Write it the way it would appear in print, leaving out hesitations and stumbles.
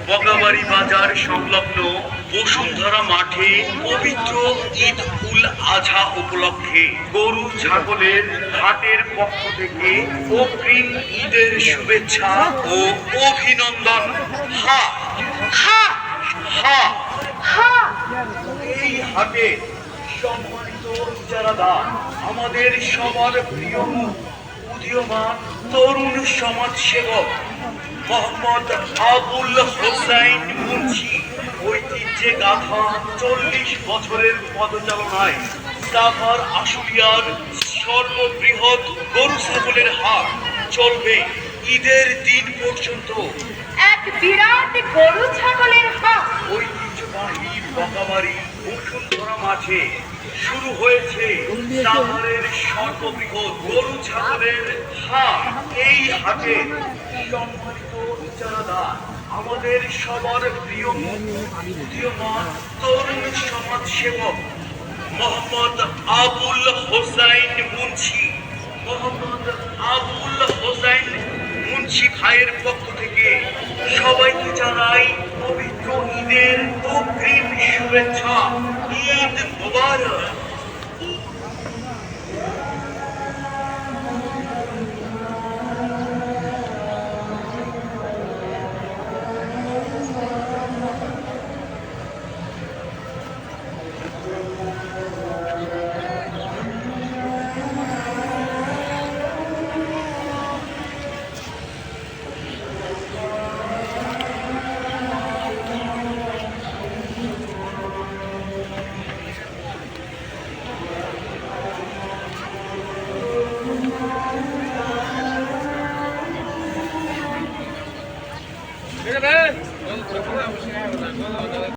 বগাবাড়ি বাজার সংলগ্ন বসুন্ধরা মাঠে পবিত্র ঈদ উল আজহা উপলক্ষে গরু ছাগলের হাটের পক্ষ থেকে অগ্রিম ঈদের শুভেচ্ছা ও অভিনন্দন। হা হা হা হা। এই হাটে সম্মানিত ইজারাদার আমাদের সবার প্রিয় মুখ উদীয়মান তরুণ সমাজসেবক মোহাম্মদ আবুল হোসাইন মুন্সি। ঐতিহ্যে গাথা 40 বছরের পদচালনায় সাভার আশুলিয়ার সর্ববৃহৎ গরু ছাগলের হাট চলবে ঈদের দিন পর্যন্ত। এক বিরাট গরু ছাগলের হাট ঐতিহ্যবাহী বগাবাড়ি বসুন্ধরা মাঠে শুরু হয়েছে সাভারের সর্ববৃহৎ গরু ছাগলের হাট। এই হাটে সম্মানিত ইজারাদার আমাদের সবার প্রিয় উদীয়মান তরুণ সমাজসেবক মোহাম্মদ আবুল হোসাইন মুন্সি। মোহাম্মদ আবুল হোসাইন মুন্সি ভাইয়ের পক্ষ থেকে সবাইকে জানাই পবিত্র ঈদের অগ্রিম শুভেচ্ছা। ঈদ মুবারক।